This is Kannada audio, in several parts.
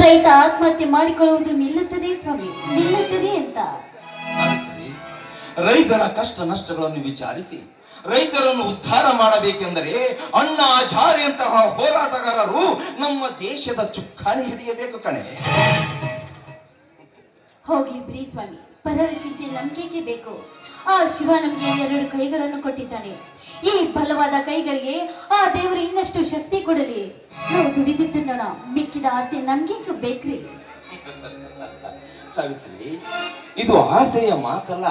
ರೈತ ಆತ್ಮಹತ್ಯೆ ಮಾಡಿಕೊಳ್ಳುವುದು ನಿಲ್ಲುತ್ತದೆ ಸ್ವಾಮಿ, ನಿಲ್ಲುತ್ತದೆ ಅಂತ. ರೈತರ ಕಷ್ಟ ನಷ್ಟಗಳನ್ನು ವಿಚಾರಿಸಿ ರೈತರನ್ನು ಉದ್ಧಾರ ಮಾಡಬೇಕೆಂದರೆ ಅಣ್ಣಾ ಹಜಾರೆಯಂತಹ ಹೋರಾಟಗಾರರು ನಮ್ಮ ದೇಶದ ಚುಕ್ಕಾಣಿ ಹಿಡಿಯಬೇಕು ಕಣೆ. ಹೋಗ್ಲಿ ಬಿಡಿ ಸ್ವಾಮಿ, ಪರರ ಚಿಂತೆ ನಂಬಿಕೆ ಬೇಕು. ಆ ಶಿವ ನಮಗೆ 2 ಕೈಗಳನ್ನು ಕೊಟ್ಟಿದ್ದಾನೆ. ಈ ಬಲವಾದ ಕೈಗಳಿಗೆ ಆ ದೇವರು ಇನ್ನಷ್ಟು ಶಕ್ತಿ ಕೊಡಲಿ. ನಾವು ದುಡಿದು ತಿನ್ನೋಣ, ಮಿಕ್ಕಿದ ಆಸೆ ನಮ್ಗೆ ಬೇಕ್ರಿ. ಸಾವಿತ್ರಿ, ಇದು ಆಸೆಯ ಮಾತಲ್ಲ.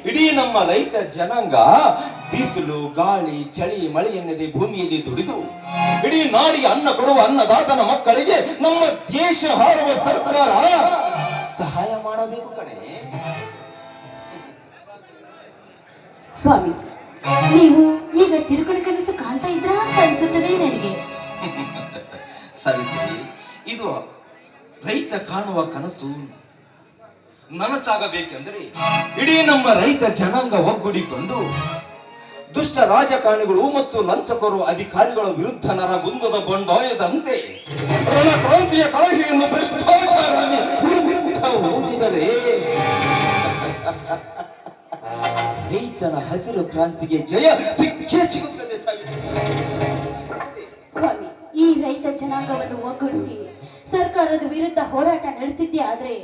ಇಡೀ ನಮ್ಮ ರೈತ ಜನಾಂಗ ಬಿಸಿಲು ಗಾಳಿ ಚಳಿ ಮಳೆ ಎನ್ನದೆ ಭೂಮಿಯಲ್ಲಿ ದುಡಿದು ಇಡೀ ನಾಡಿಗೆ ಅನ್ನ ಕೊಡುವ ಅನ್ನದಾತನ ಮಕ್ಕಳಿಗೆ ನಮ್ಮ ದೇಶ ಹಾರುವ ಸರ್ಕಾರ ಸಹಾಯ ಮಾಡಬೇಕು ಕಣೆ. ಸ್ವಾಮಿ, ನೀವು ಈಗ ತಿರುಕಣ ಕನಸು ಕಾಣ್ತಾ ಇದ್ರ ಅನಿಸುತ್ತದೆ ನನಗೆ. ಸಾವಿತ್ರಿ, ಇದು ರೈತ ಕಾಣುವ ಕನಸು ನನಸಾಗಬೇಕೆಂದರೆ ಇಡೀ ನಮ್ಮ ರೈತ ಜನಾಂಗ ಒಗ್ಗೂಡಿಕೊಂಡು ದುಷ್ಟ ರಾಜಕಾರಣಿಗಳು ಮತ್ತು ಲಂಚಕೋರು ಅಧಿಕಾರಿಗಳ ವಿರುದ್ಧ ನರಗುಂದದ ಬಂಡಾಯದಂತೆ ರಣಕ್ರಾಂತಿಯ ಕಳಹಿಯನ್ನು ಭ್ರಷ್ಟಾಚಾರದಲ್ಲಿ ಓದಿದರೆ ರೈತನ ಹಸಿರು ಕ್ರಾಂತಿಗೆ ಜಯ ಸಿಕ್ಕೇ ಸಿಗುತ್ತದೆ. ಸ್ವಾಮಿ, ಈ ರೈತ ಜನಾಂಗವನ್ನು ಒಗ್ಗೂಡಿಸಿ ಸರ್ಕಾರದ ವಿರುದ್ಧ ಹೋರಾಟ ನಡೆಸಿದ್ದೇ ಆದ್ರೆ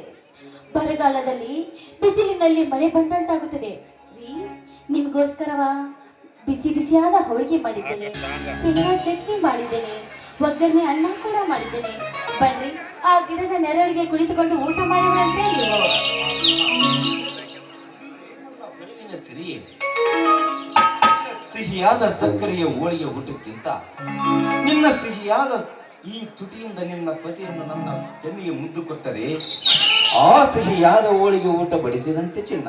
ಬರಗಾಲದಲ್ಲಿ ಬಿಸಿಲಿನಲ್ಲಿ ಮಳೆ ಬಂದಂತಾಗುತ್ತದೆ. ನಿಮಗೋಸ್ಕರವ ಬಿಸಿ ಬಿಸಿಯಾದ ಹೋಳಿಗೆ ಮಾಡಿದ್ದೇನೆ, ಶೇಂಗಾ ಚಟ್ನಿ ಮಾಡಿದ್ದೇನೆ, ಒಗ್ಗರಣೆ ಅನ್ನ ಕೂಡ ಮಾಡಿದ್ದೇನೆ. ಬನ್ರಿ, ಆ ಗಿಡದ ನೆರಳಿಗೆ ಕುಳಿತುಕೊಂಡು ಊಟ ಮಾಡಿಬಿಡಂತೆ ನೀವು. ಸಿರಿಯೇ ಸಿಹಿಯಾದ ಸಕ್ಕರೆಯ ಹೋಳಿಗೆ ಊಟಕ್ಕಿಂತ ನಿನ್ನ ಸಿಹಿಯಾದ ಈ ತುಟಿಯಿಂದ ನಿನ್ನ ಪತಿಯನ್ನು ನನ್ನ ಬೆನ್ನಿಗೆ ಮುದ್ದು ಕೊಟ್ಟರೆ ಆ ಸಿಹಿಯಾದ ಹೋಳಿಗೆ ಊಟ ಬಡಿಸಿದಂತೆ ಚಿನ್ನ.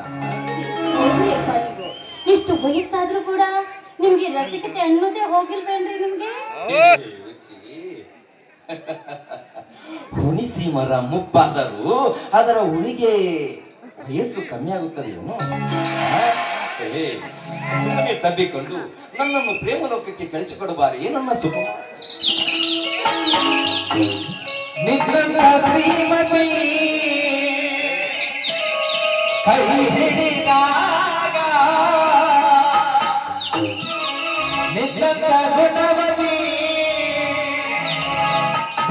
ಇಷ್ಟು ವಯಸ್ಸಾದ್ರೂ ಕೂಡ ನಿಮ್ಗೆ ರಸಿಕತೆ ಅನ್ನೋದೇ ಹೋಗಿಲ್ವೇನ್ರಿ ನಿಮ್ಗೆ? ಹುಣಿಸಿ ಮರ ಮುಪ್ಪಾದರೂ ಅದರ ಹುಳಿಗೆ ವಯಸ್ಸು ಕಮ್ಮಿ ಆಗುತ್ತದೆ. ಸುಮ್ಮನೆ ತಬ್ಬಿಕೊಂಡು ನನ್ನನ್ನು ಪ್ರೇಮ ಲೋಕಕ್ಕೆ ಕಳಿಸಿಕೊಡಬಾರಿ ನನ್ನ ಸುಖ. ಶ್ರೀಮತಿ ಕೈ ಹಿಡಿದಾಗ ನಿನ್ನ ಗುಣವತಿ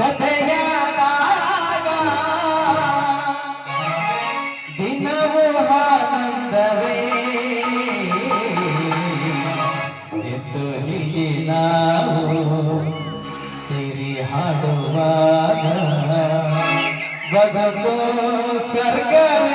ಜತೆಯಾದಾಗ ದಿನವೂ ಆನಂದವೇ ಎದ್ದು ಹೀಗೆ ನಾವು ಸಿರಿ ಹಾಡುವಾಗ ಬಗಲು ಸ್ವರ್ಗವೇ